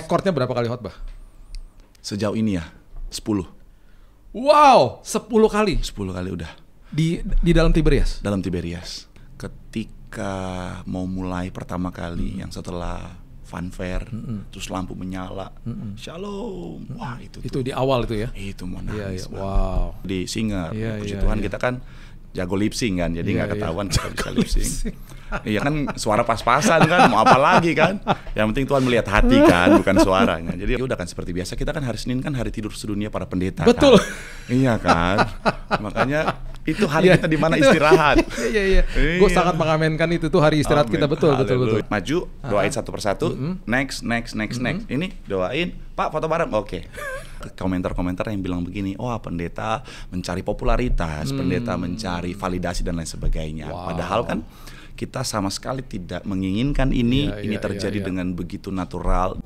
Rekornya berapa kali khotbah? Sejauh ini ya 10. Wow, 10 kali. 10 kali udah. Di dalam Tiberias? Dalam Tiberias. Ketika mau mulai pertama kali yang setelah fanfare, terus lampu menyala, shalom. Wah itu di awal itu ya? Itu mau nangis. Wow. Di singer, puji iya. Tuhan kita kan jago lip sync kan, jadi nggak ketahuan kita bisa lip sync. Iya kan suara pas-pasan kan, mau apa lagi kan? Yang penting Tuhan melihat hati kan, bukan suaranya. Jadi udah kan seperti biasa, kita kan hari Senin kan hari tidur sedunia para pendeta. Betul. Kan? Iya kan, makanya itu hari kita di mana istirahat. Iya. Gue sangat mengamenkan itu tuh hari istirahat kita, betul. Maju, doain satu persatu, next. Ini doain, Pak foto bareng, oke. Komentar-komentar yang bilang begini, pendeta mencari popularitas, pendeta mencari validasi dan lain sebagainya. Wow. Padahal kan kita sama sekali tidak menginginkan ini terjadi dengan begitu natural.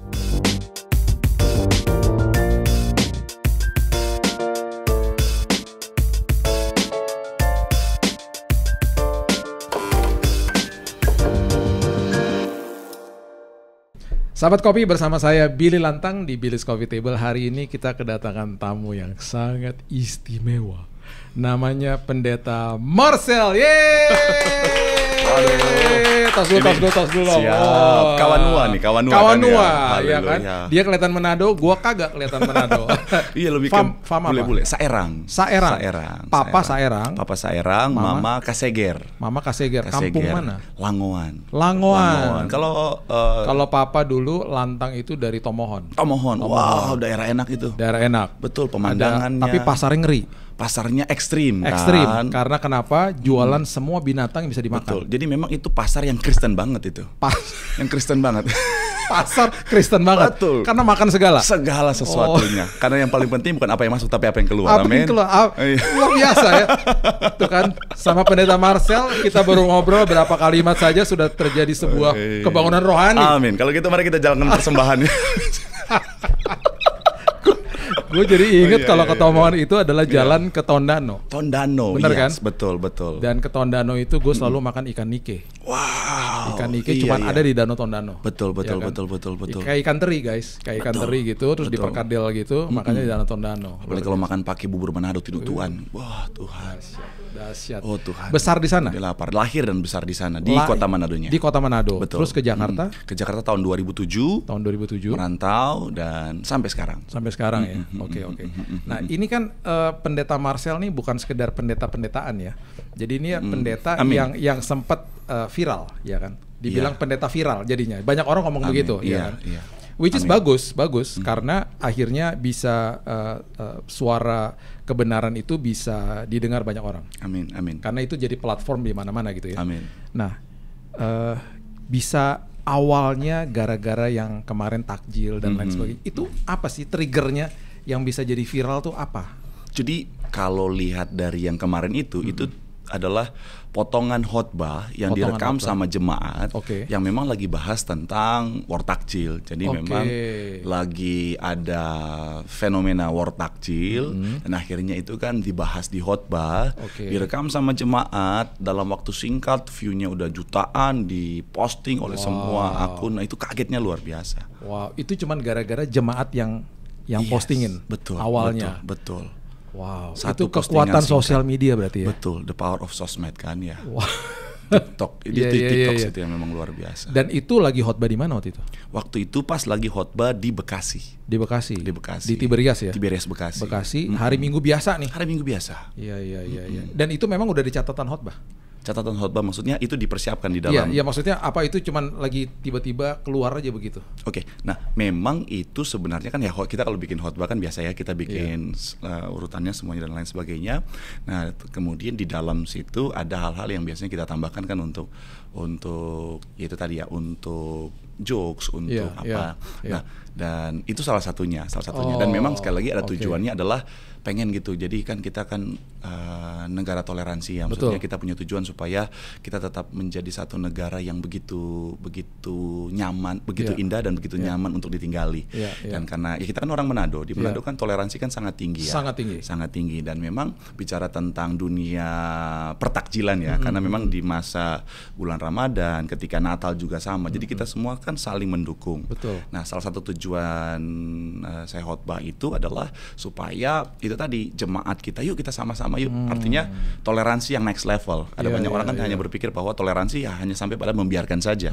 Sahabat Kopi, bersama saya Billy Lantang di Billy's Coffee Table. Hari ini kita kedatangan tamu yang sangat istimewa. Namanya Pendeta Marcel. Yeay! Tas dulu. Siap. Kawanua kan ya kan? Dia kelihatan Manado, gua kagak kelihatan Manado. Iya, lebih fam apa? Boleh. Saerang. Papa Saerang. Mama Kaseger. Kampung mana? Langoan. Kalau papa dulu Lantang itu dari Tomohon. Wow, daerah enak itu. Daerah enak. Betul, pemandangannya. Tapi pasarnya ngeri. Pasarnya ekstrim kan? Karena kenapa? Jualan semua binatang yang bisa dimakan. Betul. Jadi memang itu pasar yang Kristen banget itu. Yang Kristen banget. Pasar Kristen banget. Betul. Karena makan segala sesuatunya. Karena yang paling penting bukan apa yang masuk tapi apa yang keluar. Amin. Luar biasa ya. Itu kan sama Pendeta Marcel kita baru ngobrol berapa kalimat saja sudah terjadi sebuah kebangunan rohani. Amin. Kalau gitu mari kita jalankan persembahannya. Gue jadi inget kalau ke Tomohon itu adalah jalan ke Tondano. Bener kan? Betul. Dan ke Tondano itu gue selalu makan ikan nike. Wow. Ikan nike cuma ada di Danau Tondano. Betul. Kayak ikan teri guys, kayak ikan teri gitu, terus diperkadel gitu, makanya di Danau Tondano. Apalagi kalau makan pakai bubur Manado Tuhan. Wah Tuhan. Dahsyat. Oh Tuhan. Besar di sana. Lapar. Lahir dan besar di sana di kota Manadonya. Di kota Manado. Betul. Terus ke Jakarta. Ke Jakarta tahun 2007. Merantau dan sampai sekarang. Ya. Oke. Nah ini kan Pendeta Marcel nih bukan sekedar pendeta-pendetaan ya. Jadi ini pendeta yang sempat viral ya kan. Dibilang pendeta viral jadinya. Banyak orang ngomong begitu ya kan. Which is bagus karena akhirnya bisa suara kebenaran itu bisa didengar banyak orang. Amin. Karena itu jadi platform di mana-mana gitu ya. Amin. Nah, bisa awalnya gara-gara yang kemarin takjil dan lain sebagainya. Itu apa sih triggernya yang bisa jadi viral tuh apa? Jadi kalau lihat dari yang kemarin itu adalah potongan khotbah yang direkam sama jemaat yang memang lagi bahas tentang war takjil. Jadi memang lagi ada fenomena war takjil dan akhirnya itu kan dibahas di khotbah, direkam sama jemaat dalam waktu singkat, view-nya udah jutaan, diposting oleh semua akun. Nah itu kagetnya luar biasa. Wow, itu cuman gara-gara jemaat yang postingin awalnya. Betul. Wow, itu kekuatan sosial media berarti ya? Betul, the power of sosmed kan ya. Wow. TikTok, TikTok itu yang memang luar biasa. Dan itu lagi khotbah di mana waktu itu? Waktu itu pas lagi khotbah di Bekasi. Di Tiberias ya? Tiberias Bekasi. Hari Minggu biasa nih? Hari Minggu biasa. Iya. Dan itu memang udah di catatan khotbah? Catatan khotbah maksudnya itu dipersiapkan di dalam. Iya, maksudnya apa itu cuman lagi tiba-tiba keluar aja begitu. Oke. Nah, memang itu sebenarnya kan ya kita kalau bikin khotbah kan biasa ya kita bikin urutannya semuanya dan lain sebagainya. Nah, kemudian di dalam situ ada hal-hal yang biasanya kita tambahkan kan untuk itu tadi ya, untuk jokes, untuk Nah, dan itu salah satunya. Dan memang sekali lagi ada tujuannya adalah pengen gitu. Jadi kan kita kan negara toleransi ya. Maksudnya kita punya tujuan supaya kita tetap menjadi satu negara yang begitu nyaman, begitu indah dan begitu nyaman untuk ditinggali. Dan karena kita kan orang Manado, di Manado kan toleransi kan sangat tinggi ya. Sangat tinggi dan memang bicara tentang dunia pertakjilan ya. Karena memang di masa bulan Ramadan, ketika Natal juga sama. Jadi kita semua kan kan saling mendukung. Betul. Nah, salah satu tujuan saya khotbah itu adalah supaya itu tadi jemaat kita, yuk kita sama-sama yuk. Artinya toleransi yang next level. Ada banyak orang kan hanya berpikir bahwa toleransi ya hanya sampai pada membiarkan saja.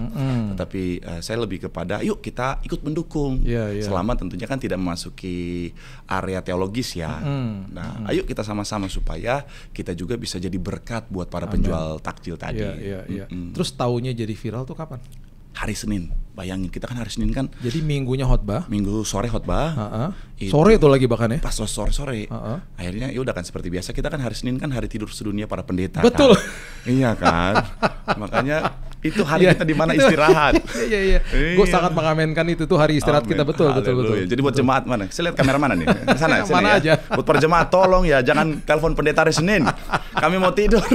Tetapi saya lebih kepada yuk kita ikut mendukung. Selama tentunya kan tidak memasuki area teologis ya. Nah, ayo kita sama-sama supaya kita juga bisa jadi berkat buat para penjual takjil tadi. Terus taunya jadi viral tuh kapan? Hari Senin, bayangin kita kan hari Senin kan. Jadi minggunya khotbah. Minggu sore khotbah. Sore itu lagi bahkan ya. Pas sore. Akhirnya ya udah kan seperti biasa, kita kan hari Senin kan hari tidur sedunia para pendeta. Betul. Kan? Iya kan. Makanya itu hari kita di mana istirahat. Iya. Gue sangat mengamenkan itu tuh hari istirahat kita, betul. Jadi buat jemaat mana? Saya lihat kamera mana nih? Sana mana ya. aja. Buat para jemaat tolong ya jangan telepon pendeta hari Senin. Kami mau tidur.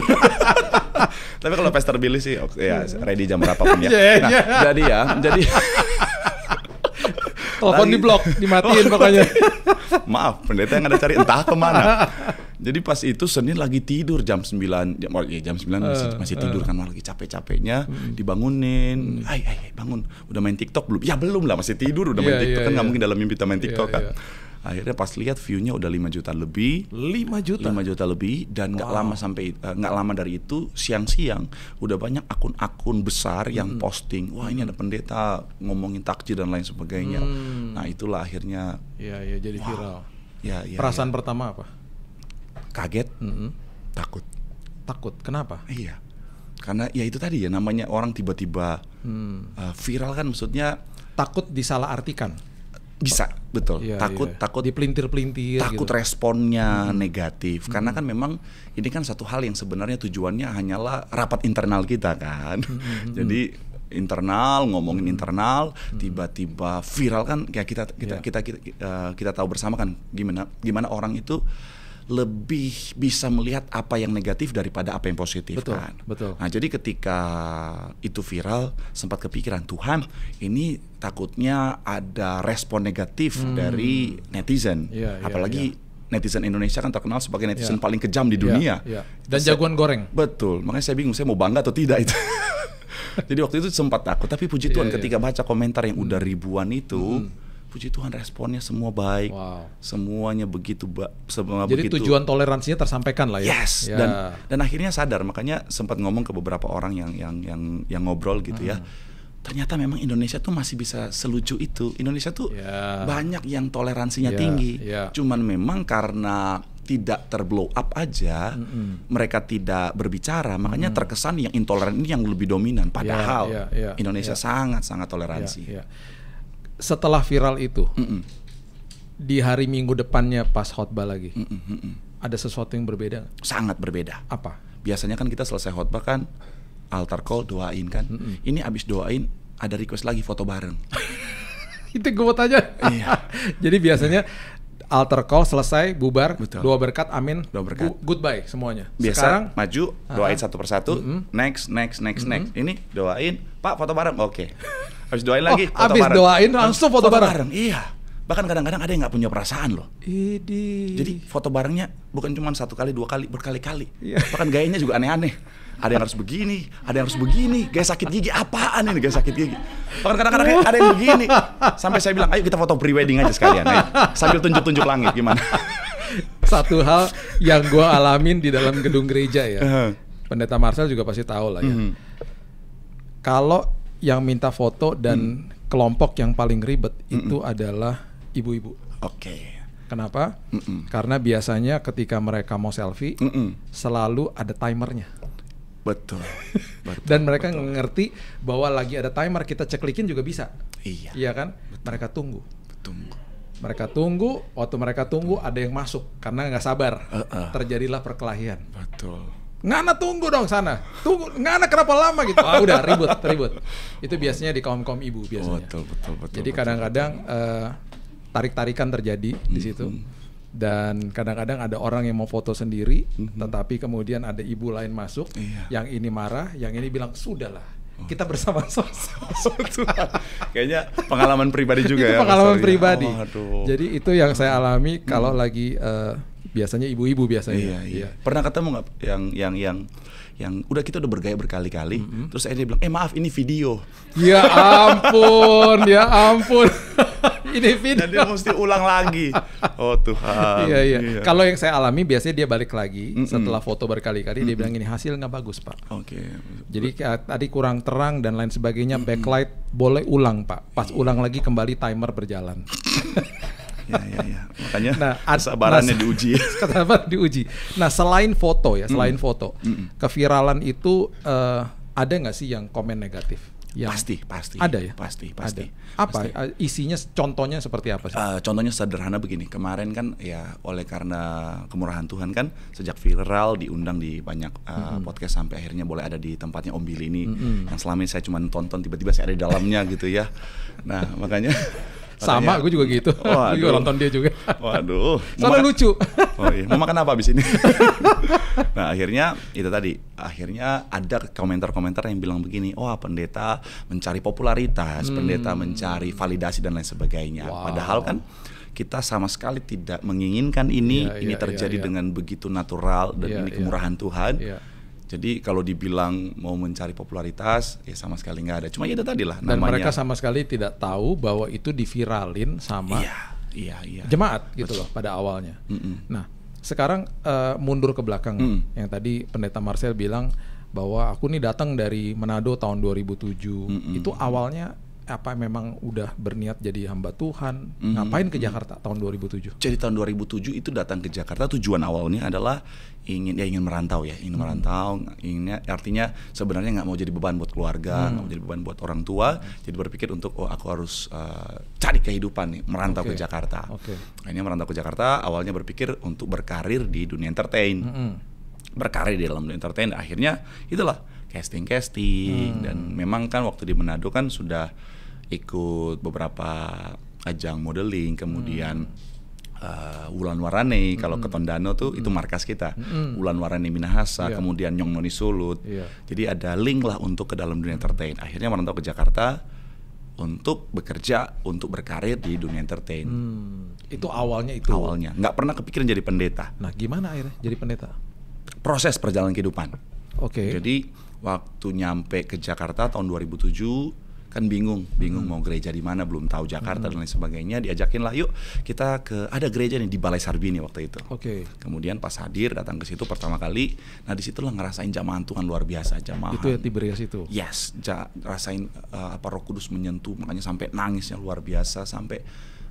Tapi kalau Pastor Billy sih ya ready jam berapapun ya. Nah, jadi telepon di blok, dimatiin pokoknya. Maaf, pendeta yang ada cari entah kemana. Jadi pas itu Senin lagi tidur jam 9 masih tidur kan, lagi capek-capeknya dibangunin. Hai bangun, udah main TikTok belum? Ya belum lah, masih tidur udah main TikTok kan nggak mungkin dalam mimpi kita main TikTok kan. Akhirnya pas lihat view-nya udah 5 juta lebih. 5 juta lebih dan nggak lama dari itu siang-siang udah banyak akun-akun besar yang posting, wah ini ada pendeta ngomongin takjil dan lain sebagainya. Nah itulah akhirnya. Iya jadi viral. Perasaan pertama apa? Kaget, takut. Kenapa? Iya, karena ya itu tadi ya namanya orang tiba-tiba viral kan, maksudnya takut disalahartikan. Bisa, betul. Takut dipelintir-pelintir. Takut gitu. Responnya negatif. Karena kan memang ini kan satu hal yang sebenarnya tujuannya hanyalah rapat internal kita kan. Jadi internal ngomongin internal, tiba-tiba viral kan ya kita tahu bersama kan gimana orang itu lebih bisa melihat apa yang negatif daripada apa yang positif. Betul. Nah, jadi ketika itu viral sempat kepikiran, Tuhan, ini takutnya ada respon negatif dari netizen. Apalagi netizen Indonesia kan terkenal sebagai netizen paling kejam di dunia. Dan jagoan goreng. Betul. Makanya saya bingung saya mau bangga atau tidak itu. Jadi waktu itu sempat takut, tapi puji Tuhan ketika baca komentar yang udah ribuan itu, puji Tuhan responnya semua baik, semuanya begitu Jadi tujuan toleransinya tersampaikan lah ya. Yes. Dan akhirnya sadar, makanya sempat ngomong ke beberapa orang yang ngobrol gitu ya. Ternyata memang Indonesia tuh masih bisa selucu itu. Indonesia tuh banyak yang toleransinya tinggi. Cuman memang karena tidak terblow up aja, mereka tidak berbicara, makanya terkesan yang intoleran ini yang lebih dominan. Padahal Indonesia sangat-sangat toleransi. Setelah viral itu, di hari Minggu depannya pas khotbah lagi, ada sesuatu yang berbeda? Sangat berbeda. Apa? Biasanya kan kita selesai khotbah kan altar call, doain kan. Ini abis doain ada request lagi foto bareng. Itu gue mau tanya. Jadi biasanya altar call selesai, bubar, doa berkat, amin, goodbye semuanya. Biasa sekarang maju, doain satu persatu, next. Ini doain, Pak foto bareng, oke. Habis doain lagi, foto bareng. Habis doain langsung foto bareng. Iya. Bahkan kadang-kadang ada yang nggak punya perasaan loh. Jadi foto barengnya bukan cuma 1 kali, 2 kali, berkali-kali. Bahkan gayanya juga aneh-aneh. Ada yang harus begini, ada yang harus begini. Gaya sakit gigi, apaan ini gaya sakit gigi? Bahkan kadang-kadang ada yang begini. Sampai saya bilang, ayo kita foto pre-wedding aja sekalian. Ayo. Sambil tunjuk-tunjuk langit, gimana? Satu hal yang gue alamin di dalam gedung gereja ya. Pendeta Marcel juga pasti tahu lah ya. Kalau yang minta foto dan kelompok yang paling ribet itu adalah ibu-ibu. Kenapa? Karena biasanya ketika mereka mau selfie selalu ada timernya. Betul. Dan mereka ngerti bahwa lagi ada timer, kita ceklikin juga bisa. Iya kan? Mereka tunggu. Mereka tunggu, waktu mereka tunggu ada yang masuk karena nggak sabar. Terjadilah perkelahian. Betul. Ngana tunggu dong sana. Tunggu, Ngana kenapa lama gitu. Udah ribut. Itu biasanya di kaum ibu biasanya. Betul. Jadi kadang-kadang tarik-tarikan terjadi di situ. Dan kadang-kadang ada orang yang mau foto sendiri, tetapi kemudian ada ibu lain masuk, yang ini marah, yang ini bilang sudahlah, kita bersama-sama. Kayaknya pengalaman pribadi juga. Itu ya. Pengalaman pribadi. Jadi itu yang saya alami kalau lagi Biasanya ibu-ibu biasanya. Iya. Pernah ketemu nggak yang udah kita udah bergaya berkali-kali, terus dia bilang, maaf ini video. Ya ampun. Ini video. Dan dia mesti ulang lagi. Oh Tuhan. Iya. Kalau yang saya alami biasanya dia balik lagi setelah foto berkali-kali, dia bilang ini hasil nggak bagus Pak. Oke. Jadi tadi kurang terang dan lain sebagainya, backlight boleh ulang Pak. Pas ulang lagi kembali timer berjalan. Ya. Makanya kesabarannya diuji. Kesabaran diuji. Nah selain foto ya, keviralan itu ada nggak sih yang komen negatif? Pasti. Ada ya? Pasti. Apa isinya? Contohnya seperti apa sih? Contohnya sederhana begini. Kemarin kan ya oleh karena kemurahan Tuhan kan sejak viral diundang di banyak podcast sampai akhirnya boleh ada di tempatnya Om Billy ini. Yang selama ini saya cuma tonton, tiba-tiba saya ada di dalamnya gitu ya. Nah makanya sama, gue juga gitu. Gue juga nonton dia juga. Waduh. Soalnya lucu. Oh iya. Mau makan apa abis ini? Nah akhirnya itu tadi. Akhirnya ada komentar-komentar yang bilang begini. Pendeta mencari popularitas, pendeta mencari validasi dan lain sebagainya. Wow. Padahal kan kita sama sekali tidak menginginkan ini. Ini terjadi dengan begitu natural dan ini kemurahan Tuhan. Jadi kalau dibilang mau mencari popularitas, ya sama sekali nggak ada. Cuma itu tadi lah namanya. Dan mereka sama sekali tidak tahu bahwa itu diviralin sama jemaat gitu loh pada awalnya. Nah sekarang mundur ke belakang, yang tadi Pendeta Marcel bilang bahwa aku nih datang dari Manado tahun 2007. Itu awalnya apa memang udah berniat jadi hamba Tuhan? Ngapain ke Jakarta tahun 2007? Jadi tahun 2007 itu datang ke Jakarta, tujuan awalnya adalah ingin merantau ya, artinya sebenarnya nggak mau jadi beban buat keluarga, nggak mau jadi beban buat orang tua, jadi berpikir untuk aku harus cari kehidupan nih, merantau ke Jakarta. Akhirnya merantau ke Jakarta, awalnya berpikir untuk berkarir di dunia entertain, berkarir di dalam dunia entertain, akhirnya itulah casting dan memang kan waktu di Manado kan sudah ikut beberapa ajang modeling, kemudian Wulan Warane kalau ke Tondano tuh itu markas kita, Wulan Warane Minahasa, kemudian Nyong Noni Sulut, jadi ada link lah untuk ke dalam dunia entertain. Akhirnya merantau ke Jakarta untuk bekerja, untuk berkarir di dunia entertain. Itu awalnya nggak pernah kepikiran jadi pendeta. Nah gimana akhirnya jadi pendeta? Proses perjalanan kehidupan. Jadi waktu nyampe ke Jakarta tahun 2007 kan bingung mau gereja di mana, belum tahu Jakarta dan lain sebagainya. Diajakin lah, yuk kita ada gereja nih di Balai Sarbini waktu itu. Kemudian pas hadir datang ke situ pertama kali, nah disitulah ngerasain jamahan Tuhan luar biasa, jamahan. Itu ya Tiberias itu. Yes, rasain Roh Kudus menyentuh, makanya sampai nangisnya luar biasa, sampai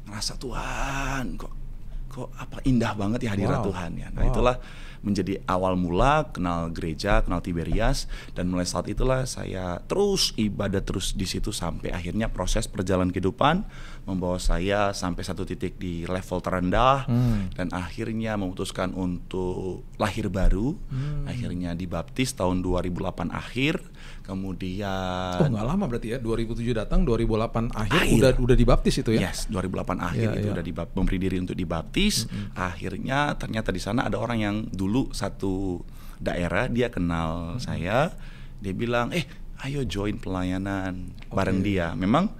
ngerasa Tuhan kok apa indah banget ya hadirat Tuhan ya. Nah itulah menjadi awal mula kenal gereja, kenal Tiberias, dan mulai saat itulah saya terus ibadah terus di situ sampai akhirnya proses perjalanan kehidupan membawa saya sampai satu titik di level terendah dan akhirnya memutuskan untuk lahir baru. Akhirnya dibaptis tahun 2008 akhir. Kemudian nggak lama berarti ya, 2007 datang, 2008 akhir. Udah dibaptis itu ya? Yes, 2008 akhir itu udah memberi diri untuk dibaptis. Akhirnya ternyata di sana ada orang yang dulu satu daerah, dia kenal saya, dia bilang ayo join pelayanan bareng dia. Memang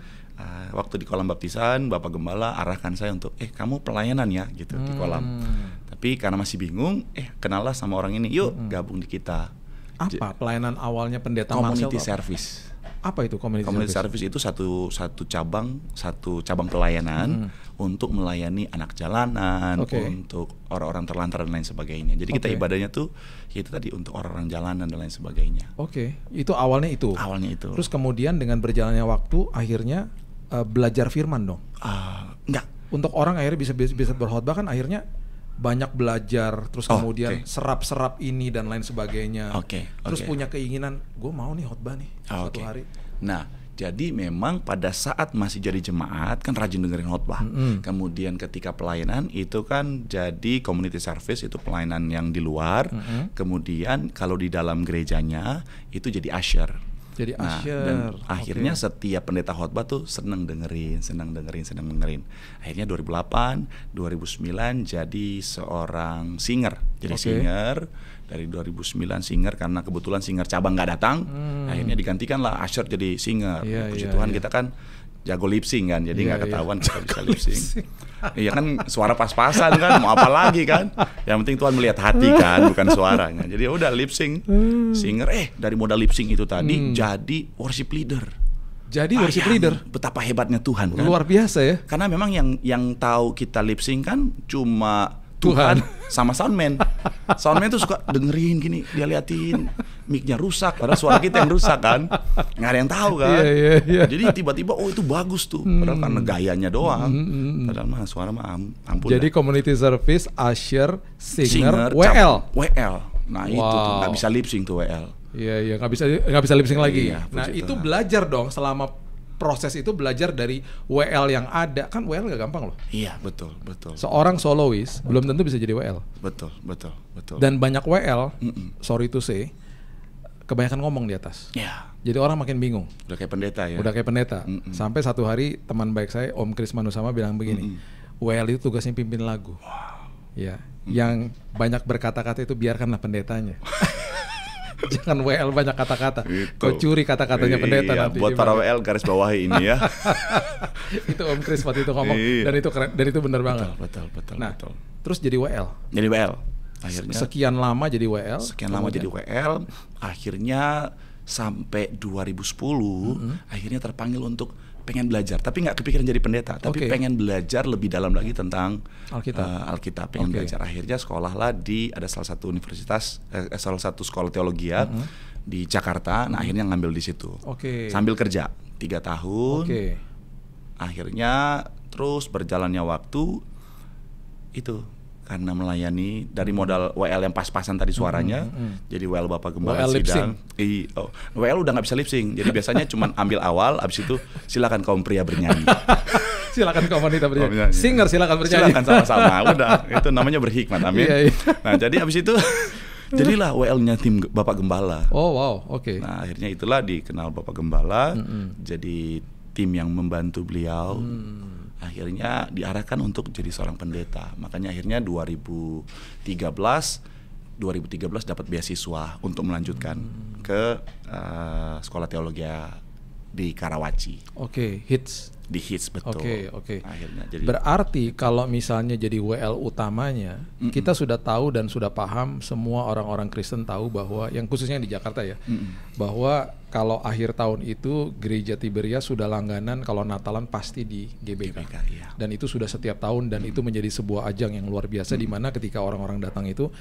waktu di kolam baptisan Bapak Gembala arahkan saya untuk kamu pelayanan ya gitu di kolam. Tapi karena masih bingung, kenallah sama orang ini, yuk gabung di kita. Apa pelayanan awalnya Pendeta Marcel? Community service. Apa itu community service? Itu satu cabang pelayanan untuk melayani anak jalanan, untuk orang-orang terlantar dan lain sebagainya. Jadi kita ibadahnya tuh itu tadi untuk orang-orang jalanan dan lain sebagainya. Itu awalnya itu. Terus kemudian dengan berjalannya waktu akhirnya belajar firman dong. Enggak. Untuk orang akhirnya bisa berkhotbah kan akhirnya banyak belajar, terus kemudian serap-serap ini dan lain sebagainya. Terus punya keinginan, gue mau nih khotbah nih suatu hari. Nah, jadi memang pada saat masih jadi jemaat kan rajin dengerin khotbah. Kemudian ketika pelayanan itu kan jadi community service, itu pelayanan yang di luar. Kemudian kalau di dalam gerejanya itu jadi usher. Dan akhirnya setiap pendeta khotbah tuh seneng dengerin. Akhirnya 2008, 2009 jadi seorang singer. Singer dari 2009 singer karena kebetulan singer cabang nggak datang. Akhirnya digantikan lah usher jadi singer. Puji Tuhan kita kan jago lip sync kan, jadi nggak ketahuan kita bisa lip sync. Iya kan suara pas-pasan kan, mau apa lagi kan? Yang penting Tuhan melihat hati kan, bukan suaranya. Jadi udah lip sync, singer. Dari modal lip sync itu tadi jadi worship leader. Jadi worship leader. Betapa hebatnya Tuhan kan? Luar biasa ya. Karena memang yang tahu kita lip sync kan cuma Tuhan sama soundman. Soundman tuh suka dengerin gini, dia liatin mic-nya rusak, padahal suara kita yang rusak kan, nggak ada yang tahu kan. Iya. Jadi tiba-tiba itu bagus tuh, padahal karena gayanya doang. Padahal mah suara mah ampun. Jadi dah. community service, usher, singer WL. Nah itu tuh nggak bisa lip sync tuh WL. Iya nggak bisa lip sync lagi. Iya, nah itu belajar dong selama proses itu, belajar dari WL yang ada. Kan WL gak gampang loh. Iya, betul. Seorang solois belum tentu bisa jadi WL. Betul. Dan banyak WL, sorry to say, kebanyakan ngomong di atas. Iya. Jadi orang makin bingung. Udah kayak pendeta ya. Sampai satu hari teman baik saya, Om Kris Manusama bilang begini, WL itu tugasnya pimpin lagu. Wow. Ya, yang banyak berkata-kata itu biarkanlah pendetanya. Jangan WL banyak kata-kata. Kau curi kata-katanya pendeta nanti. Buat para WL garis bawahi ini ya. Itu Om Kris waktu itu ngomong dan itu keren, dan itu benar banget. Betul. Nah, terus jadi WL. Jadi WL. Akhirnya sekian lama jadi WL. Jadi WL. Akhirnya sampai 2010 akhirnya terpanggil untuk pengen belajar, tapi nggak kepikiran jadi pendeta, tapi pengen belajar lebih dalam lagi tentang Alkitab, pengen belajar. Akhirnya sekolahlah di ada salah satu universitas, salah satu sekolah teologi di Jakarta. Nah akhirnya ngambil di situ, sambil kerja 3 tahun. Akhirnya terus berjalannya waktu itu karena melayani dari modal WL yang pas-pasan tadi suaranya, jadi WL Bapak Gembala sidang. WL udah nggak bisa lip sync, jadi biasanya cuma ambil awal, abis itu silakan kaum pria bernyanyi. Silakan kaum wanita bernyanyi. Singer silakan bernyanyi. Silakan sama-sama, udah itu namanya berhikmat, amin. Nah jadi abis itu jadilah WL-nya tim Bapak Gembala. Oh wow, Nah akhirnya itulah dikenal Bapak Gembala, jadi tim yang membantu beliau. Akhirnya diarahkan untuk jadi seorang pendeta. Makanya akhirnya 2013 dapat beasiswa untuk melanjutkan ke sekolah teologi di Karawaci. Hits. Di Hits, betul. Akhirnya jadi berarti kalau misalnya jadi WL utamanya, kita sudah tahu dan sudah paham, semua orang-orang Kristen tahu bahwa yang khususnya di Jakarta ya, bahwa kalau akhir tahun itu gereja Tiberias sudah langganan kalau Natalan pasti di GBK. Iya. Dan itu sudah setiap tahun dan itu menjadi sebuah ajang yang luar biasa di mana ketika orang-orang datang itu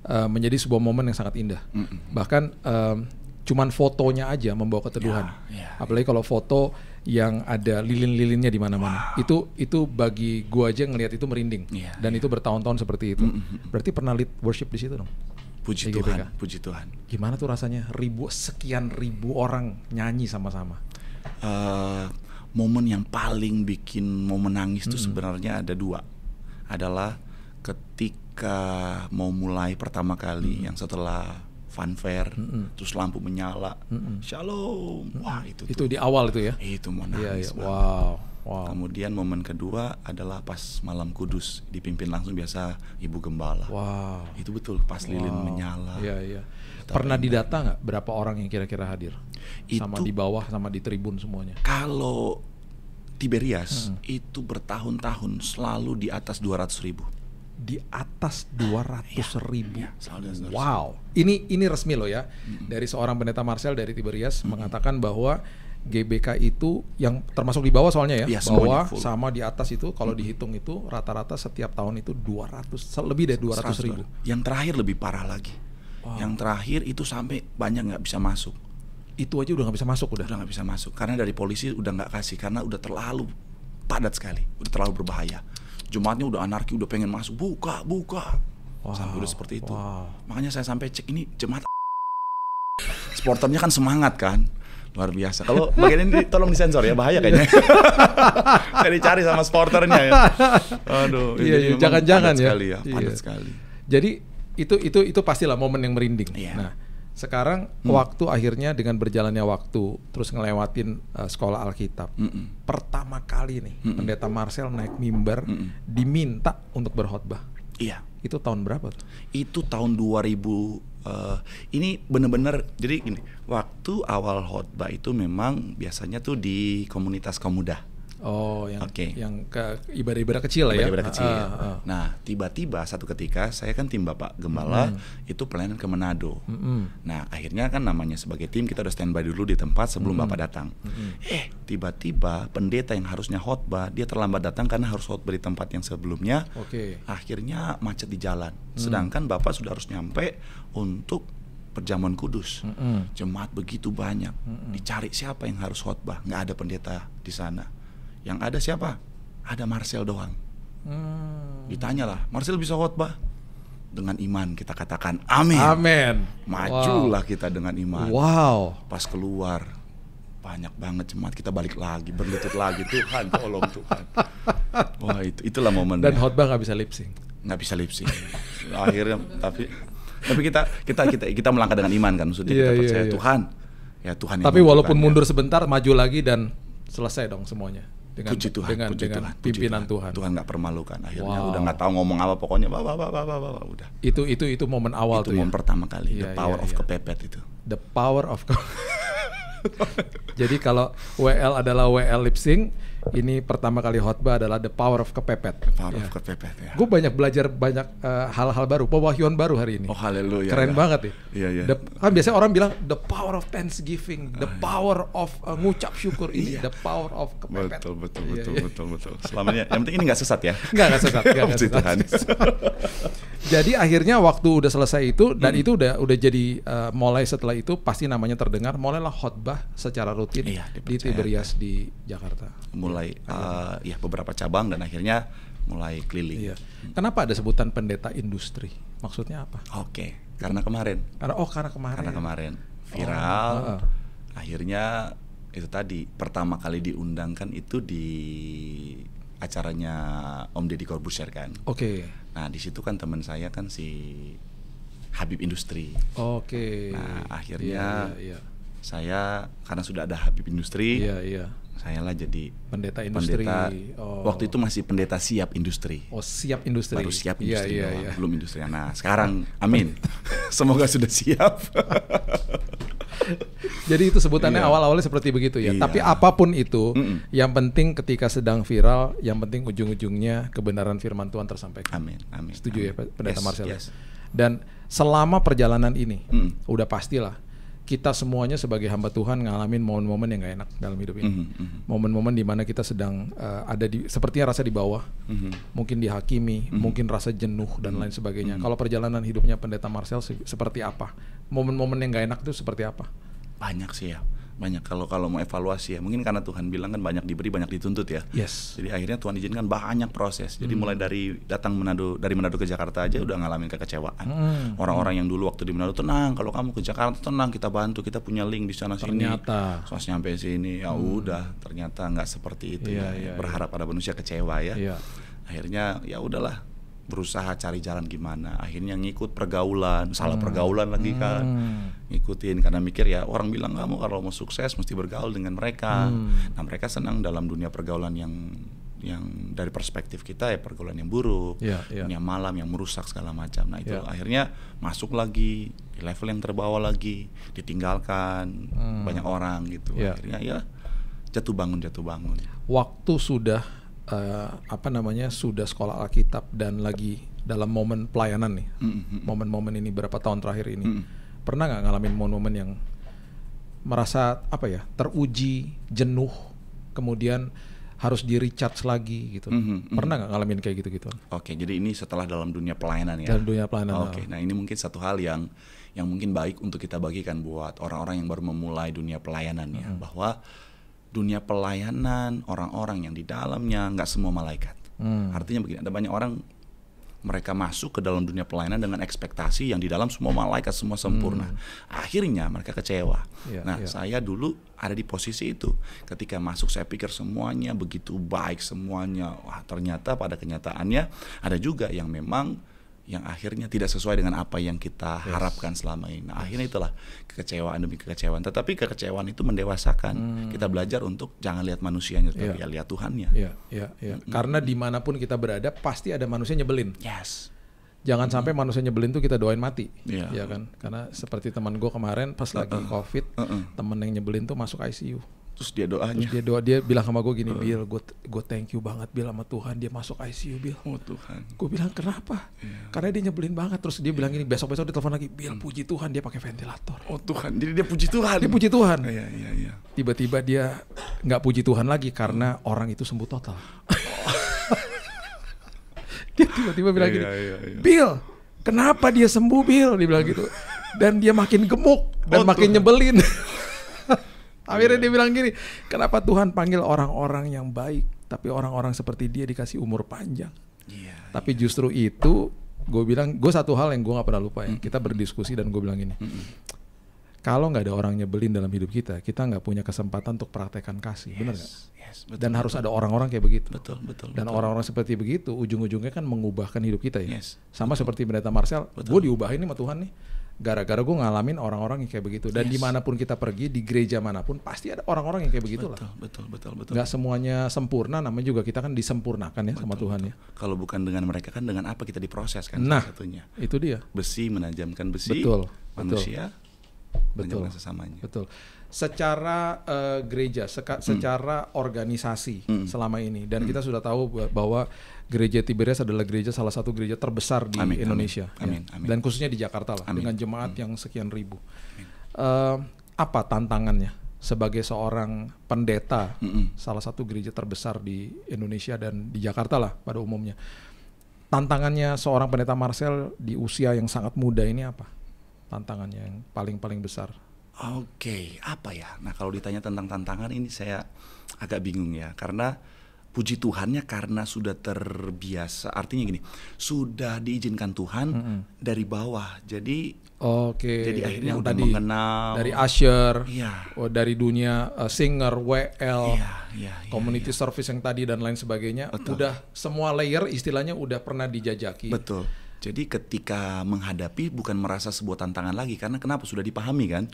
menjadi sebuah momen yang sangat indah. Bahkan cuman fotonya aja membawa keteduhan. Apalagi kalau foto yang ada lilin-lilinnya di mana-mana. Itu bagi gua aja ngelihat itu merinding. Dan itu bertahun-tahun seperti itu. Berarti pernah lead worship di situ dong? Puji Tuhan, puji Tuhan. Gimana tuh rasanya sekian ribu orang nyanyi sama-sama? Momen yang paling bikin mau menangis itu sebenarnya ada 2. Adalah ketika mau mulai pertama kali yang setelah fanfare, terus lampu menyala, shalom, wah itu di awal itu ya? Itu mau nangis banget. Wow. Kemudian momen kedua adalah pas malam kudus, dipimpin langsung biasa Ibu Gembala. Wow. Itu betul, pas lilin menyala. Iya. Pernah didata nggak berapa orang yang kira-kira hadir? Sama di bawah, sama di tribun semuanya? Kalau Tiberias itu bertahun-tahun selalu di atas 200.000. Di atas 200.000. Wow. Wow. Ini resmi loh ya. Dari seorang pendeta Marcel dari Tiberias mengatakan bahwa GBK itu yang termasuk di bawah soalnya ya, bawah sama di atas itu kalau dihitung itu rata-rata setiap tahun itu 200, lebih dari 200.000. Yang terakhir lebih parah lagi. Yang terakhir itu sampai banyak nggak bisa masuk. Itu aja udah nggak bisa masuk udah nggak bisa masuk karena dari polisi udah nggak kasih karena udah terlalu padat sekali, udah terlalu berbahaya. Jemaatnya udah anarki, udah pengen masuk, buka. Sampai udah seperti itu. Makanya saya sampai cek ini jemaat. Supporternya kan semangat kan, luar biasa. Kalau bagian ini tolong disensor ya, bahaya kayaknya. Saya dicari sama supporternya ya. Aduh, iya, jangan-jangan ya. Padat sekali. Jadi itu pastilah momen yang merinding. Nah, sekarang waktu akhirnya dengan berjalannya waktu terus ngelewatin sekolah Alkitab. Pertama kali nih pendeta Marcel naik mimbar diminta untuk berkhotbah. Iya. Itu tahun berapa tuh? Itu tahun 2000. Ini benar-benar jadi gini. Waktu awal khotbah itu memang biasanya tuh di komunitas kaum muda. Oh, yang ke ibadah-ibadah kecil lah ya. Ibadah kecil. Nah, tiba-tiba satu ketika saya kan tim Bapak Gembala itu pelayanan ke Manado. Nah, akhirnya kan namanya sebagai tim kita udah standby dulu di tempat sebelum Bapak datang. Tiba-tiba pendeta yang harusnya khotbah dia terlambat datang karena harus khotbah di tempat yang sebelumnya. Akhirnya macet di jalan. Sedangkan Bapak sudah harus nyampe untuk perjamuan kudus. Jemaat begitu banyak. Dicari siapa yang harus khotbah. Nggak ada pendeta di sana. Yang ada siapa? Ada Marcel doang. Ditanyalah, Marcel bisa khotbah? Dengan iman kita katakan amin. Amin. Majulah kita dengan iman. Wow. Pas keluar banyak banget jemaat, kita balik lagi berlutut lagi, Tuhan tolong Tuhan. Wah, itulah momennya. Dan khotbah nggak bisa lip sync. Nggak bisa lip sync. Akhirnya tapi kita melangkah dengan iman kan, maksudnya kita percaya Tuhan. Ya Tuhan. Tapi walaupun mundur sebentar, maju lagi dan selesai dong semuanya. Dengan pimpinan Tuhan. Tuhan nggak permalukan. Akhirnya udah nggak tahu ngomong apa, pokoknya udah. Itu momen awal itu tuh. Momen pertama kali. The power of kepepet itu. The power of Jadi kalau WL adalah WL lip sync, ini pertama kali khotbah adalah the power of kepepet. The power of kepepet ya. Gue banyak belajar hal-hal baru, pewahyuan baru hari ini. Oh haleluya. Keren banget ya. Iya. Kan biasanya orang bilang the power of thanksgiving, the power of ngucap syukur, ini the power of kepepet. Betul. Selamanya yang penting ini nggak sesat ya. Nggak sesat. Tuhan. Jadi akhirnya waktu udah selesai itu dan itu udah jadi mulai setelah itu pasti namanya terdengar, mulailah khotbah secara rutin di Tiberias di Jakarta. Mulai beberapa cabang dan akhirnya mulai keliling. Iya. Kenapa ada sebutan pendeta industri? Maksudnya apa? Karena kemarin. Karena kemarin viral. Akhirnya itu tadi pertama kali diundangkan itu di acaranya Om Deddy Corbuzier kan. Nah di situ kan teman saya kan si Habib Industri. Nah akhirnya saya karena sudah ada Habib Industri. Saya lah jadi pendeta industri. Waktu itu masih pendeta siap industri. Siap industri. Baru siap industri belum industri. Nah sekarang amin. Semoga sudah siap. Jadi itu sebutannya awal-awalnya seperti begitu ya. Tapi apapun itu, yang penting ketika sedang viral, yang penting ujung-ujungnya kebenaran firman Tuhan tersampaikan. Amin. Setuju ya Pendeta Marcel? Yes. Dan selama perjalanan ini, udah pastilah kita semuanya sebagai hamba Tuhan ngalamin momen-momen yang gak enak dalam hidup ini. Momen-momen di mana kita sedang ada sepertinya rasa di bawah, mungkin dihakimi, mungkin rasa jenuh dan lain sebagainya. Kalau perjalanan hidupnya Pendeta Marcel seperti apa? Momen-momen yang gak enak itu seperti apa? Banyak sih ya. Banyak kalau mau evaluasi ya, mungkin karena Tuhan bilang kan banyak diberi banyak dituntut ya. Jadi akhirnya Tuhan izinkan banyak proses. Jadi mulai dari dari Manado ke Jakarta aja udah ngalamin kekecewaan. Orang-orang yang dulu waktu di Manado tenang, kalau kamu ke Jakarta tenang, kita bantu, kita punya link di sana sini. Ternyata pas nyampe sini ya udah ternyata nggak seperti itu. Berharap pada manusia kecewa ya. Akhirnya ya udahlah, berusaha cari jalan gimana. Akhirnya ngikut pergaulan, salah pergaulan lagi kan. Ngikutin karena mikir ya orang bilang kamu kalau mau sukses mesti bergaul dengan mereka. Nah mereka senang dalam dunia pergaulan yang dari perspektif kita ya pergaulan yang buruk, dunia malam yang merusak segala macam. Nah itu akhirnya masuk lagi di level yang terbawa lagi, ditinggalkan banyak orang gitu. Akhirnya ya jatuh bangun. Waktu sudah sudah sekolah Alkitab dan lagi dalam momen pelayanan nih, momen-momen ini berapa tahun terakhir ini, pernah nggak ngalamin momen-momen yang merasa teruji, jenuh, kemudian harus di-recharge lagi gitu? Pernah nggak ngalamin kayak gitu-gitu? Jadi ini setelah dalam dunia pelayanan ya. Dalam dunia pelayanan. Nah ini mungkin satu hal yang mungkin baik untuk kita bagikan buat orang-orang yang baru memulai dunia pelayanan ya, bahwa dunia pelayanan, orang-orang yang di dalamnya nggak semua malaikat. Artinya begini, ada banyak orang mereka masuk ke dalam dunia pelayanan dengan ekspektasi yang di dalam semua malaikat, semua sempurna. Akhirnya mereka kecewa. Saya dulu ada di posisi itu. Ketika masuk saya pikir semuanya begitu baik semuanya. Wah, ternyata pada kenyataannya ada juga yang memang yang akhirnya tidak sesuai dengan apa yang kita harapkan selama ini. Nah, akhirnya itulah kekecewaan demi kekecewaan. Tetapi kekecewaan itu mendewasakan. Kita belajar untuk jangan lihat manusianya, tapi lihat Tuhannya. Karena dimanapun kita berada pasti ada manusia nyebelin. Jangan sampai manusia nyebelin tuh kita doain mati, ya kan? Karena seperti teman gue kemarin pas lagi COVID, temen yang nyebelin tuh masuk ICU. Terus dia doanya. Dia bilang sama gue gini, Bill, gue thank you banget Bill sama Tuhan, dia masuk ICU Bill. Oh Tuhan. Gue bilang kenapa? Karena dia nyebelin banget. Terus dia bilang gini, besok dia telepon lagi, Bill puji Tuhan dia pakai ventilator. Oh Tuhan, jadi dia puji Tuhan. Dia puji Tuhan. Iya. Tiba-tiba dia nggak puji Tuhan lagi karena orang itu sembuh total. Dia tiba-tiba bilang gini, Bill, kenapa dia sembuh Bill? Dia bilang gitu. Dan dia makin gemuk dan makin nyebelin. Akhirnya dia bilang gini, kenapa Tuhan panggil orang-orang yang baik, tapi orang-orang seperti dia dikasih umur panjang. Tapi justru itu, gue bilang, gue satu hal yang gue gak pernah lupa ya, kita berdiskusi dan gue bilang gini, kalau gak ada orang nyebelin dalam hidup kita gak punya kesempatan untuk praktekkan kasih, benar gak? Betul, dan harus ada orang-orang kayak begitu. Dan orang-orang seperti begitu, ujung-ujungnya kan mengubahkan hidup kita ya. Sama seperti pendeta Marcel, gue diubahin nih sama Tuhan nih. Gara-gara gue ngalamin orang-orang yang kayak begitu. Dan dimanapun kita pergi, di gereja manapun pasti ada orang-orang yang kayak begitu lah. Betul. Gak semuanya sempurna, namanya juga kita kan disempurnakan ya sama Tuhan ya. Kalau bukan dengan mereka kan dengan apa kita diproses kan. Nah, satunya. Itu dia. Besi menajamkan besi. Manusia menajamkan sesamanya. Betul. Secara gereja, secara organisasi selama ini. Dan kita sudah tahu bahwa Gereja Tiberias adalah salah satu gereja terbesar di Indonesia. Amin. Dan khususnya di Jakarta lah, dengan jemaat yang sekian ribu. Apa tantangannya sebagai seorang pendeta salah satu gereja terbesar di Indonesia dan di Jakarta lah pada umumnya? Tantangannya seorang pendeta Marcel di usia yang sangat muda ini apa? Tantangannya yang paling besar. Oke, apa ya? Nah kalau ditanya tentang tantangan ini saya agak bingung ya, karena puji Tuhannya karena sudah terbiasa, artinya gini, sudah diizinkan Tuhan dari bawah, jadi akhirnya udah mengenal dari usher, dari dunia singer, WL, community service yang tadi dan lain sebagainya, udah semua layer istilahnya udah pernah dijajaki. Betul. Jadi ketika menghadapi bukan merasa sebuah tantangan lagi, karena kenapa sudah dipahami kan?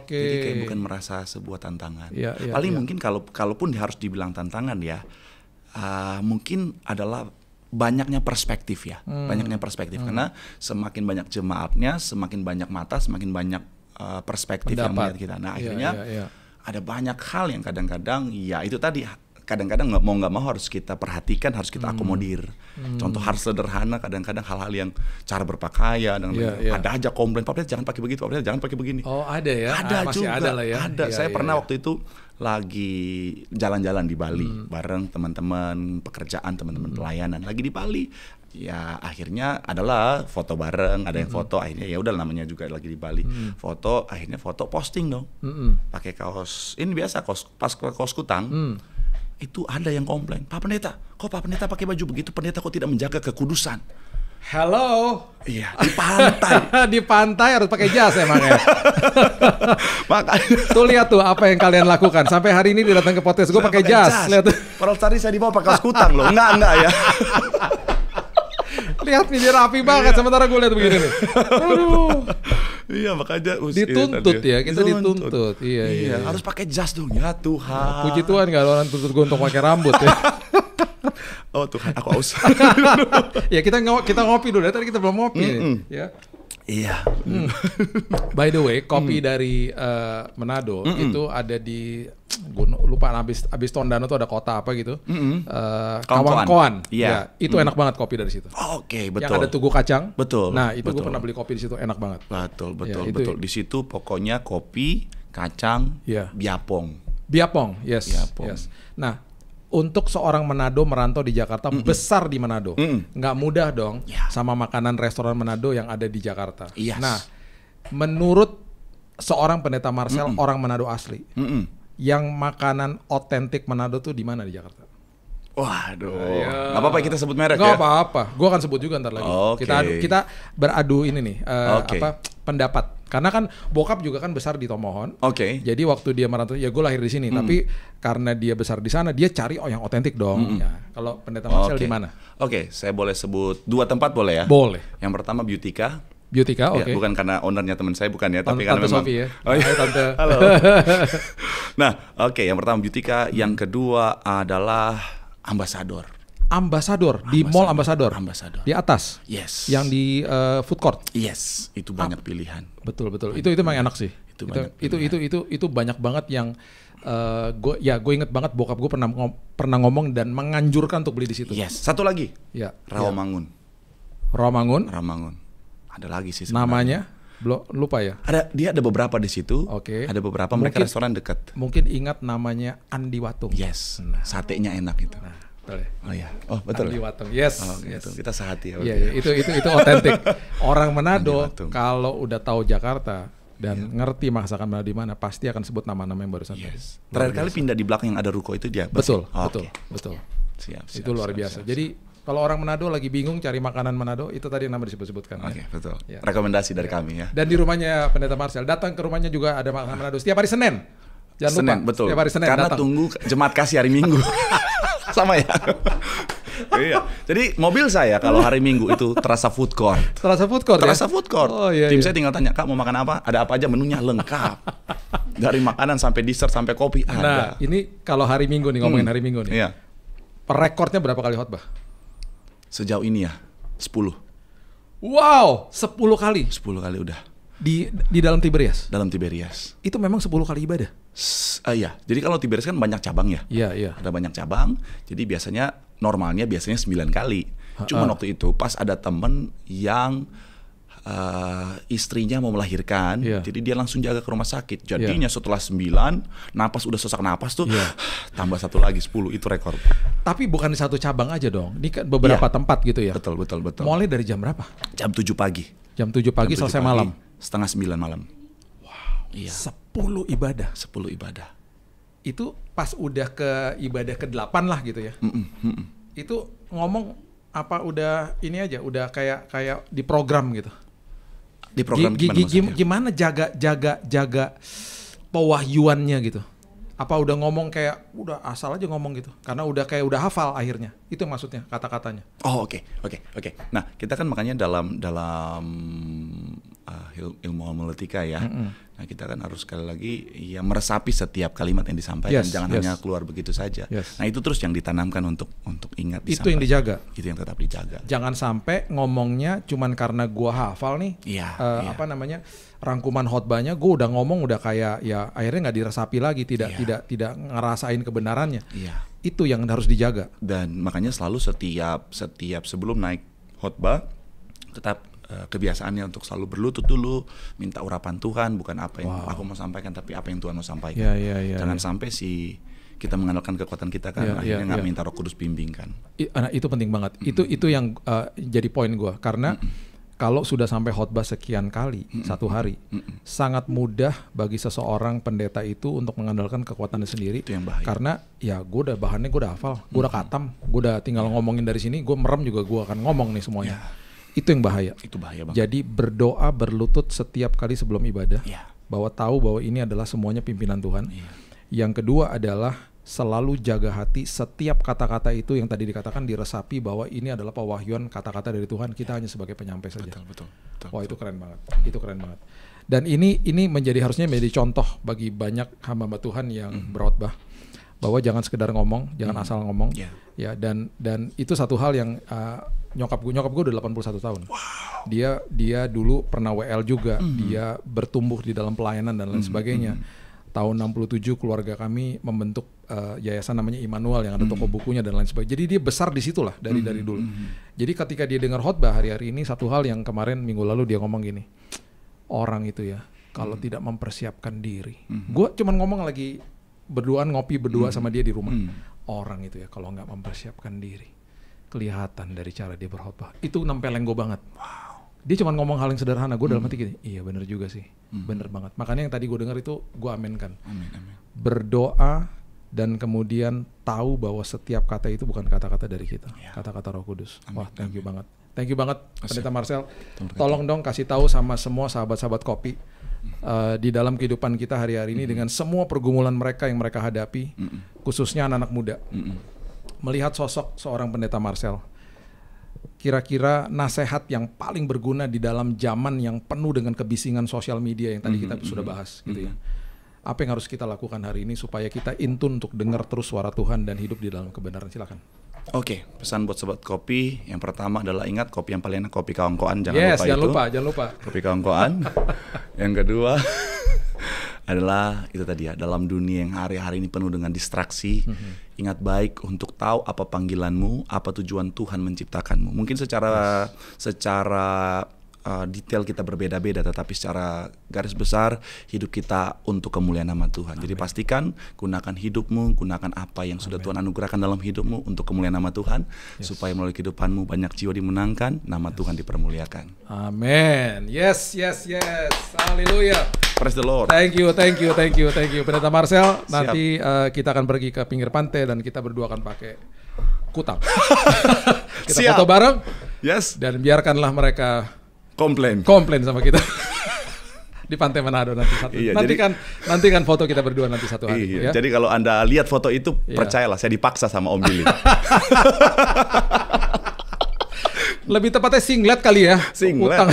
Jadi kayak bukan merasa sebuah tantangan. Paling mungkin kalaupun harus dibilang tantangan ya, mungkin adalah banyaknya perspektif ya, karena semakin banyak jemaatnya, semakin banyak mata, semakin banyak perspektif yang melihat kita. Nah akhirnya ada banyak hal yang kadang-kadang ya itu tadi. Kadang-kadang nggak mau harus kita perhatikan, harus kita akomodir. Contoh hal sederhana, kadang-kadang hal-hal yang cara berpakaian, ada aja komplain, Pak Pendeta jangan pakai begitu, Pak Pendeta jangan pakai begini. Oh ada ya? Ada masih juga. Ada lah ya. Ada. Saya pernah waktu itu lagi jalan-jalan di Bali bareng teman-teman pekerjaan, teman-teman pelayanan, lagi di Bali. Ya akhirnya adalah foto bareng, ada yang foto, akhirnya ya udah namanya juga lagi di Bali. Foto, akhirnya foto posting dong. Pakai kaos, ini biasa kaos kutang. Itu ada yang komplain, Pak Pendeta, kok Pak Pendeta pakai baju begitu? Pendeta kok tidak menjaga kekudusan? Hello. Iya, di pantai. Di pantai harus pakai jas emangnya. Makanya tuh lihat tuh apa yang kalian lakukan. Sampai hari ini dia datang ke podcast gue pakai jas. Lihat tuh. Padahal tadi saya dibawa pakai kaos kutang loh. Enggak ya. Lihat nih dia rapi banget, sementara gue lihat begini nih. Aduh. Iya makanya dituntut ya, kita dituntut. Iya. Harus pakai jas dong ya Tuhan. Puji Tuhan nggak ada orang tuntut gue untuk pakai rambut ya. Oh Tuhan, aku haus. Ya kita ngopi dulu. Tadi kita belum ngopi ya. Iya. By the way, kopi dari Manado itu ada di, gue lupa, abis Tondano tuh ada kota apa gitu. Kawangkoan. Iya. Itu enak banget kopi dari situ. Oke, betul. Yang ada tugu kacang. Betul. Nah itu gue pernah beli kopi di situ, enak banget. Betul. Di situ pokoknya kopi, kacang, biapong. Yes. Nah, untuk seorang Manado merantau di Jakarta, besar di Manado, nggak mudah dong sama makanan restoran Manado yang ada di Jakarta. Nah, menurut seorang pendeta Marcel, orang Manado asli, yang makanan otentik Manado tuh di mana di Jakarta? Waduh, nggak apa-apa kita sebut merek ya? Nggak apa-apa, gue akan sebut juga ntar lagi. Kita beradu ini nih, pendapat. Karena kan bokap juga kan besar di Tomohon. Jadi waktu dia merantau, ya gue lahir di sini. Tapi karena dia besar di sana, dia cari yang otentik dong. Ya, kalau pendeta Marcel di mana? Saya boleh sebut 2 tempat boleh ya? Boleh. Yang pertama Beautika. Beautika, oke. Ya, bukan karena ownernya teman saya, bukan ya, tapi Tante karena memang. Sophie ya. Oh iya, Tante. Halo. Nah, yang pertama Beautika, yang kedua adalah Ambassador di Mall Ambassador. Di atas. Yes. Yang di food court. Yes, itu banyak pilihan. Betul. Itu memang enak sih. Itu banyak banget yang Gue inget banget bokap gue pernah ngomong dan menganjurkan untuk beli di situ. Yes. Satu lagi. Ya. Rawamangun. Rawamangun. Ada lagi sih sebenarnya. Namanya lupa ya. Dia ada beberapa di situ. Oke. Ada beberapa mereka restoran dekat. Mungkin ingat namanya Andi Watung. Yes. Satenya enak itu. Nah, betul ya. Oh iya. Oh betul. Andi Watung. Yes. Oh, yes. Gitu. Kita sehati ya. Iya, itu otentik. Orang Manado kalau udah tahu Jakarta dan ngerti masakan Manado di mana, pasti akan sebut nama-nama yang barusan. Yes. Terakhir kali pindah di belakang yang ada ruko itu dia. Betul. Siap. Itu luar biasa. Jadi kalau orang Manado lagi bingung cari makanan Manado, itu tadi yang nama disebut-sebutkan. Oke, betul. Ya. Rekomendasi dari kami ya. Dan di rumahnya Pendeta Marcel, datang ke rumahnya juga ada makanan Manado setiap hari Senin. Jangan lupa. Betul. Setiap hari Senin karena datang. Tunggu jemaat kasih hari Minggu. Sama ya. Iya. Jadi mobil saya kalau hari Minggu itu terasa food court. Terasa food court. Terasa food court. Oh, iya, Tim saya tinggal tanya, "Kak mau makan apa?" Ada apa aja, menunya lengkap. Dari makanan sampai dessert sampai kopi ada. Nah, ini kalau hari Minggu nih, ngomongin hari Minggu nih. Iya. Rekornya berapa kali khotbah? Sejauh ini ya 10. Wow, 10 kali. 10 kali udah. Di dalam Tiberias. Dalam Tiberias. Itu memang 10 kali ibadah. Iya. Jadi kalau Tiberias kan banyak cabang ya. Iya. Ada banyak cabang. Jadi normalnya 9 kali. Cuma waktu itu pas ada temen yang istrinya mau melahirkan, jadi dia langsung jaga ke rumah sakit. Jadinya setelah 9, napas udah sesak napas tuh, tambah 1 lagi 10, itu rekor. Tapi bukan di satu cabang aja dong, ini kan beberapa tempat gitu ya. Betul. Mulai dari jam berapa? Jam 7 pagi. Jam 7 pagi selesai malam. Setengah 9 malam. Wow. Iya. 10 ibadah. 10 ibadah. Itu pas udah ke ibadah ke-8 lah gitu ya. Itu ngomong apa udah ini aja, udah kayak di program gitu. Di program gimana jaga pewahyuannya gitu? Apa udah ngomong kayak udah asal aja ngomong gitu? Karena udah kayak udah hafal akhirnya. Itu maksudnya kata-katanya. Oh, oke. Nah, kita kan makanya dalam ilmu homiletika ya. Nah, kita kan harus sekali lagi ya meresapi setiap kalimat yang disampaikan, jangan hanya keluar begitu saja. Nah, itu terus yang ditanamkan untuk ingat disampaikan. Itu yang dijaga. Itu yang tetap dijaga. Jangan sampai ngomongnya cuman karena gua hafal nih. Apa namanya? Rangkuman khotbahnya gua udah ngomong udah kayak ya akhirnya nggak diresapi lagi, tidak ngerasain kebenarannya. Itu yang harus dijaga. Dan makanya selalu setiap sebelum naik khotbah tetap kebiasaannya untuk selalu berlutut dulu, minta urapan Tuhan, bukan apa yang aku mau sampaikan, tapi apa yang Tuhan mau sampaikan. Jangan sampai kita mengandalkan kekuatan kita kan, akhirnya nggak minta Roh Kudus bimbing kan. Itu penting banget. Itu yang jadi poin gue, karena kalau sudah sampai khotbah sekian kali satu hari, sangat mudah bagi seseorang pendeta itu untuk mengandalkan kekuatannya sendiri. Itu yang bahaya. Karena ya bahannya gue udah hafal, gue udah katam, gue udah tinggal ngomongin dari sini, gue merem juga gue akan ngomong nih semuanya. Itu yang bahaya. Itu bahaya banget. Jadi berdoa berlutut setiap kali sebelum ibadah, bahwa tahu bahwa ini adalah semuanya pimpinan Tuhan. Yang kedua adalah selalu jaga hati, setiap kata-kata itu yang tadi dikatakan diresapi bahwa ini adalah pewahyuan kata-kata dari Tuhan, kita hanya sebagai penyampai saja. Betul. Wah, itu keren banget. Itu keren banget. Dan ini harusnya menjadi contoh bagi banyak hamba Tuhan yang berkhotbah, bahwa jangan sekedar ngomong, jangan asal ngomong. Ya, dan itu satu hal yang nyokap gue udah 81 tahun. Wow. Dia dulu pernah WL juga, dia bertumbuh di dalam pelayanan dan lain sebagainya. Tahun 67 keluarga kami membentuk yayasan namanya Immanuel yang ada toko bukunya dan lain sebagainya. Jadi dia besar di situ lah dari dulu. Jadi ketika dia dengar khotbah hari-hari ini, satu hal yang kemarin minggu lalu dia ngomong gini, orang itu ya kalau tidak mempersiapkan diri. Gue cuman ngomong lagi ngopi berdua sama dia di rumah. Orang itu ya kalau nggak mempersiapkan diri, kelihatan dari cara dia berkhotbah. Itu nempeleng gue banget. Wow. Dia cuma ngomong hal yang sederhana. Gue dalam hati gini, iya benar juga sih, benar banget. Makanya yang tadi gue dengar itu gue aminkan. Amin. Berdoa dan kemudian tahu bahwa setiap kata itu bukan kata-kata dari kita, kata-kata Roh Kudus. Wah, thank you banget. Thank you banget Pendeta Marcel. Tolong dong kasih tahu sama semua sahabat-sahabat kopi di dalam kehidupan kita hari-hari ini dengan semua pergumulan mereka yang mereka hadapi, khususnya anak-anak muda. Melihat sosok seorang Pendeta Marcel, kira-kira nasihat yang paling berguna di dalam zaman yang penuh dengan kebisingan sosial media yang tadi kita sudah bahas gitu ya. Apa yang harus kita lakukan hari ini supaya kita intun untuk dengar terus suara Tuhan dan hidup di dalam kebenaran? Silakan. Oke, pesan buat sobat kopi yang pertama adalah ingat kopi yang paling enak kopi Kawan-Koan, jangan lupa. Jangan lupa. Kopi Kawan-Koan. Yang kedua adalah itu tadi ya, dalam dunia yang hari-hari ini penuh dengan distraksi, ingat baik untuk tahu apa panggilanmu, apa tujuan Tuhan menciptakanmu. Mungkin secara detail kita berbeda-beda, tetapi secara garis besar hidup kita untuk kemuliaan nama Tuhan. Jadi pastikan gunakan hidupmu, gunakan apa yang sudah Tuhan anugerahkan dalam hidupmu untuk kemuliaan nama Tuhan, supaya melalui kehidupanmu banyak jiwa dimenangkan, nama Tuhan dipermuliakan. Amin. Yes. Haleluya. Praise the Lord. Thank you. Pendeta Marcel, nanti kita akan pergi ke pinggir pantai dan kita berdua akan pakai kutang. Kita foto bareng. Yes. Dan biarkanlah mereka komplain sama kita di Pantai Manado nanti satu. Iya, nanti kan foto kita berdua nanti satu hari. Iya, ya? Jadi kalau Anda lihat foto itu, percayalah saya dipaksa sama Om Billy. Lebih tepatnya singlet kali ya. Singlet.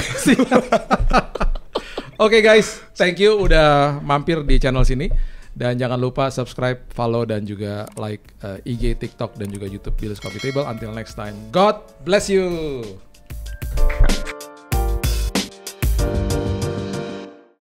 Oke guys, thank you udah mampir di channel sini. Dan jangan lupa subscribe, follow, dan juga like IG, TikTok, dan juga YouTube Billy's Coffee Table. Until next time, God bless you.